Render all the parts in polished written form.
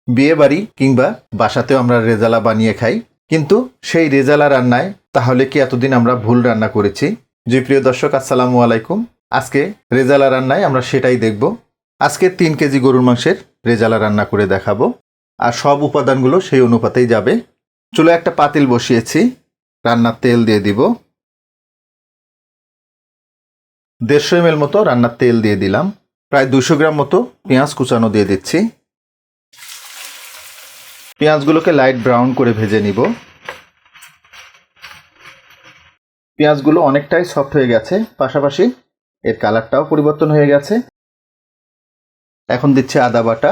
বিয়ে বাড়ি কিংবা বাসাতেও আমরা রেজালা বানিয়ে খাই, কিন্তু সেই রেজালা রান্নায় তাহলে কি এতদিন আমরা ভুল রান্না করেছি? জি প্রিয় দর্শক, আসসালামু আলাইকুম। আজকে রেজালা রান্নায় আমরা সেটাই দেখব। আজকে 3 কেজি গরুর মাংসের রেজালা রান্না করে দেখাবো, আর সব উপাদানগুলো সেই অনুপাতেই যাবে। চুলায় একটা পাতিল বসিয়েছি, রান্নার তেল দিয়ে দিব। 150 ml মতো রান্নার তেল দিয়ে দিলাম। প্রায় 200 গ্রাম মতো পেঁয়াজ কুচানো দিয়ে দিচ্ছি। পেঁয়াজগুলোকে লাইট ব্রাউন করে ভেজে নিব। পেঁয়াজগুলো অনেকটাই সফট হয়ে গেছে, পাশাপাশি এর কালারটাও পরিবর্তন হয়ে গেছে। এখন দিচ্ছি আদা বাটা,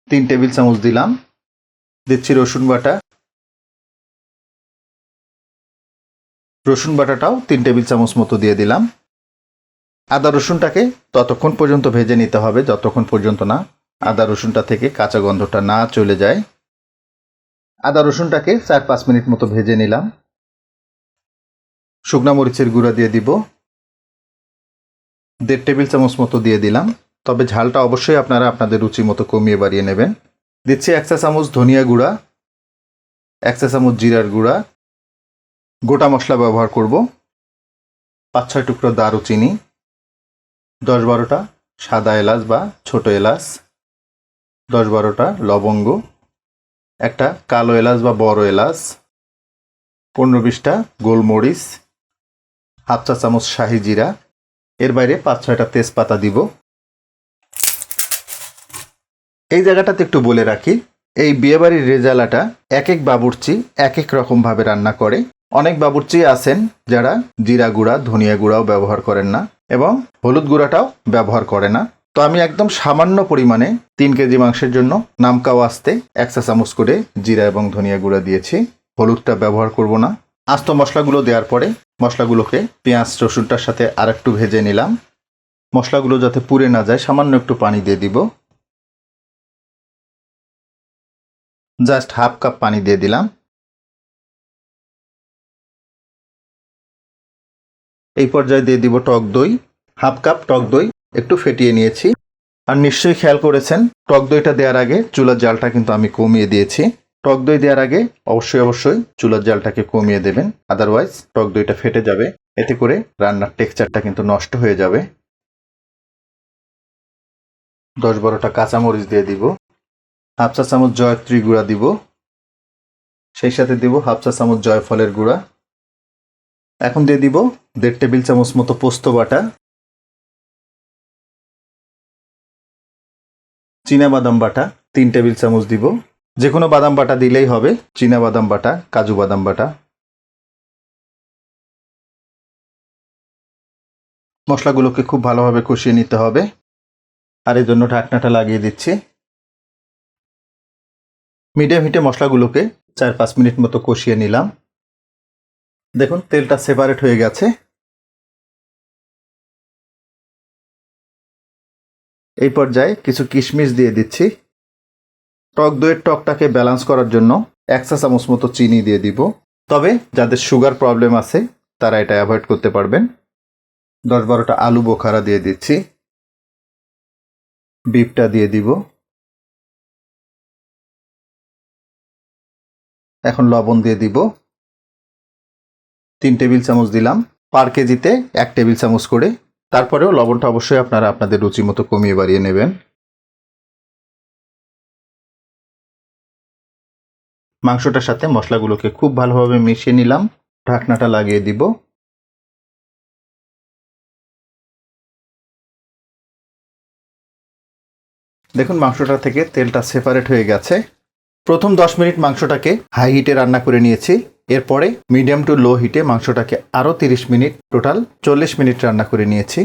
3 টেবিল চামচ দিলাম। দিচ্ছি রসুন বাটা, রসুন বাটাটাও 3 টেবিল চামচ মতো দিয়ে দিলাম। আদা রসুনটাকে ততক্ষণ পর্যন্ত ভেজে নিতে হবে যতক্ষণ পর্যন্ত না আদা রসুনটা থেকে কাঁচা গন্ধটা না চলে যায়। আদা রসুনটাকে 4-5 মিনিট মতো ভেজে নিলাম। শুকনা মরিচের গুঁড়া দিয়ে দিব, 1.5 টেবিল চামচ মতো দিয়ে দিলাম। তবে ঝালটা অবশ্যই আপনারা আপনাদের রুচি মতো কমিয়ে বাড়িয়ে নেবেন। দিচ্ছি 1 চা চামচ ধনিয়া গুঁড়া, 1 চা চামচ জিরার গুঁড়া। গোটা মশলা ব্যবহার করব 5-6 টুকরো দারুচিনি, 10-12টা সাদা এলাচ বা ছোট এলাচ, 10-12টা লবঙ্গ, একটা কালো এলাচ বা বড় এলাচ, 15-20টা গোলমরিচ, 1/2 চা চামচ শাহি জিরা। এর বাইরে 5-6টা তেজপাতা দিব। এই জায়গাটাতে একটু বলে রাখি, এই বিয়েবাড়ির রেজালাটা এক এক বাবুর্চি এক এক রকমভাবে রান্না করে। অনেক বাবুর্চি আছেন যারা জিরা গুঁড়া, ধনিয়া গুঁড়াও ব্যবহার করেন না এবং হলুদ গুঁড়াটাও ব্যবহার করে না। তো আমি একদম সামান্য পরিমাণে 3 কেজি মাংসের জন্য নামকা ওয়াস্তে 1 চা চামচ করে জিরা এবং ধনিয়া গুঁড়া দিয়েছি। হলুদটা ব্যবহার করব না। আস্ত মশলাগুলো দেওয়ার পরে মশলাগুলোকে পেঁয়াজ রসুনটার সাথে আরেকটু ভেজে নিলাম। মশলাগুলো যাতে পুড়ে না যায় সামান্য একটু পানি দিয়ে দিব। জাস্ট 1/2 কাপ পানি দিয়ে দিলাম। এই পর্যায়ে দিয়ে দিব টক দই, 1/2 কাপ টক দই একটু ফেটিয়ে নিয়েছি। আর নিশ্চয়ই খেয়াল করেছেন টক দইটা দেওয়ার আগে চুলার জালটা কিন্তু আমি কমিয়ে দিয়েছি। টক দই দেওয়ার আগে অবশ্যই চুলার জালটাকে কমিয়ে দেবেন, আদারওয়াইজ টক দইটা ফেটে যাবে। এতে করে রান্নার টেক্সচারটা কিন্তু নষ্ট হয়ে যাবে। 10-12টা কাঁচামরিচ দিয়ে দিব। 1/2 চা চামচ জয়ত্রী গুঁড়া দিব, সেই সাথে দিব 1/2 চা চামচ জয়ফলের গুঁড়া। এখন দিয়ে দিব 1.5 টেবিল চামচ মতো পোস্ত বাটা, চীনা বাদাম বাটা 3 টেবিল চামচ দিব। যে কোনো বাদাম বাটা দিলেই হবে, চীনা বাদাম বাটা, কাজু বাদাম বাটা। মশলাগুলোকে খুব ভালোভাবে কষিয়ে নিতে হবে, আর এর জন্য ঢাকনাটা লাগিয়ে দিচ্ছি। মিডিয়াম হিটে মশলাগুলোকে 4-5 মিনিট মতো কষিয়ে নিলাম। দেখুন তেলটা সেপারেট হয়ে গেছে। এই পর্যায়ে কিছু কিশমিশ দিয়ে দিচ্ছি। টক দইয়ের টকটাকে ব্যালেন্স করার জন্য 1 চা চামচ মতো চিনি দিয়ে দিব। তবে যাদের সুগার প্রবলেম আছে তারা এটা অ্যাভয়েড করতে পারবেন। 10-12টা আলু বোখারা দিয়ে দিচ্ছি। বিফটা দিয়ে দিব। এখন লবণ দিয়ে দিব। 3 টেবিল চামচ দিলাম, পার কেজিতে 1 টেবিল চামচ করে। তারপরেও লবণটা অবশ্যই আপনারা আপনাদের রুচি মতো কমিয়ে বাড়িয়ে নেবেন। মাংসটার সাথে মশলাগুলোকে খুব ভালোভাবে মিশিয়ে নিলাম। ঢাকনাটা লাগিয়ে দিব। দেখুন মাংসটা থেকে তেলটা সেপারেট হয়ে গেছে। প্রথম 10 মিনিট মাংসটাকে হাই হিটে রান্না করে নিয়েছি। এরপরে মিডিয়াম টু লো হিটে মাংসটাকে আরও 30 মিনিট, টোটাল 40 মিনিট রান্না করে নিয়েছি।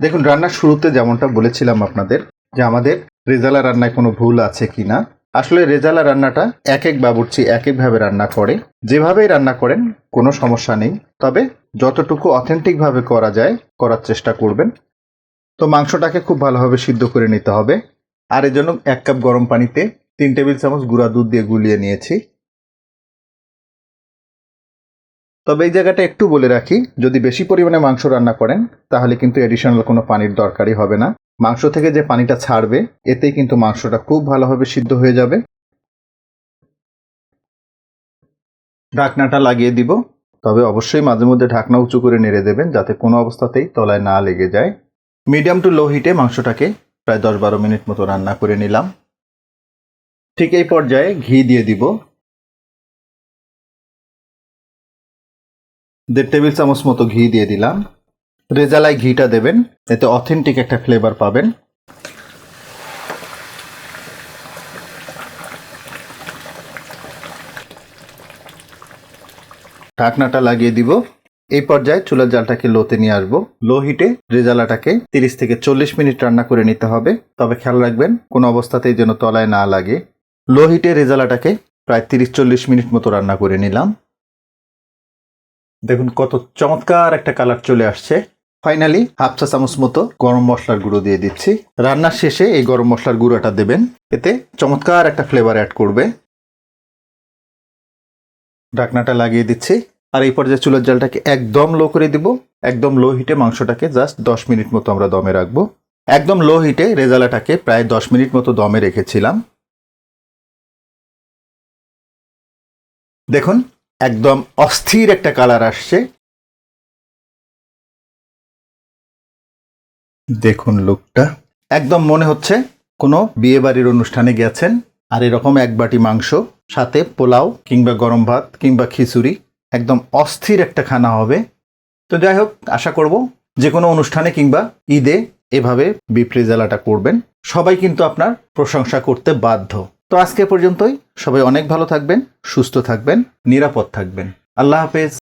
দেখুন রান্নার শুরুতে যেমনটা বলেছিলাম আপনাদের যে আমাদের রেজালা রান্নায় কোনো ভুল আছে কি না। আসলে রেজালা রান্নাটা এক এক বাবুর্চি এক একভাবে রান্না করে। যেভাবেই রান্না করেন কোনো সমস্যা নেই, তবে যতটুকু অথেন্টিকভাবে করা যায় করার চেষ্টা করবেন। তো মাংসটাকে খুব ভালোভাবে সিদ্ধ করে নিতে হবে। আর এর জন্য 1 কাপ গরম পানিতে 3 টেবিল চামচ গুঁড়া দুধ দিয়ে গুলিয়ে নিয়েছি। তবে এই জায়গাটা একটু বলে রাখি, যদি বেশি পরিমাণে মাংস রান্না করেন তাহলে কিন্তু এডিশনাল কোনো পানির দরকারই হবে না। মাংস থেকে যে পানিটা ছাড়বে এতেই কিন্তু মাংসটা খুব ভালোভাবে সিদ্ধ হয়ে যাবে। ঢাকনাটা লাগিয়ে দিব, তবে অবশ্যই মাঝে মধ্যে ঢাকনা উঁচু করে নেড়ে দেবেন যাতে কোনো অবস্থাতেই তলায় না লেগে যায়। মিডিয়াম টু লো হিটে মাংসটাকে প্রায় 10-12 মিনিট মতো রান্না করে নিলাম। ঠিক এই পর্যায়ে ঘি দিয়ে দিব। 1.5 টেবিল চামচ মতো ঘি দিয়ে দিলাম। রেজালায় ঘিটা দেবেন, এতে অথেন্টিক একটা ফ্লেভার পাবেন। ঢাকনাটা লাগিয়ে দিব। এই পর্যায়ে চুলার জালটাকে লোতে নিয়ে আসবো। লো হিটে রেজালাটাকে 30 থেকে 40 মিনিট রান্না করে নিতে হবে, তবে খেয়াল রাখবেন কোনো অবস্থাতেই যেন তলায় না লাগে। লো হিটে রেজালাটাকে প্রায় 30-40 মিনিট মতো রান্না করে নিলাম। দেখুন কত চমৎকার একটা কালার চলে আসছে। ফাইনালি 1/2 চা চামচ মতো গরম মশলার গুঁড়ো দিয়ে দিচ্ছি। রান্নার শেষে এই গরম মশলার গুঁড়োটা দেবেন, এতে চমৎকার একটা ফ্লেভার অ্যাড করবে। ঢাকনাটা লাগিয়ে দিচ্ছি। আর এই পর্যায়ে চুলার জালটাকে একদম লো করে দিব। একদম লো হিটে মাংসটাকে জাস্ট 10 মিনিট মতো আমরা দমে রাখবো। একদম লো হিটে রেজালাটাকে প্রায় 10 মিনিট মতো দমে রেখেছিলাম। দেখুন একদম অস্থির একটা কালার আসছে। দেখুন লুকটা, একদম মনে হচ্ছে কোনো বিয়ে বাড়ির অনুষ্ঠানে গেছেন আর এরকম এক বাটি মাংস, সাথে পোলাও কিংবা গরম ভাত কিংবা খিচুড়ি, একদম অস্থির একটা খানা হবে। তো যাই হোক, আশা করব যে কোনো অনুষ্ঠানে কিংবা ঈদে এভাবে বিফ রেজালাটা করবেন, সবাই কিন্তু আপনার প্রশংসা করতে বাধ্য। তো আজকে পর্যন্তই। সবাই অনেক ভালো থাকবেন, সুস্থ থাকবেন, নিরাপদ থাকবেন। আল্লাহ হাফেজ।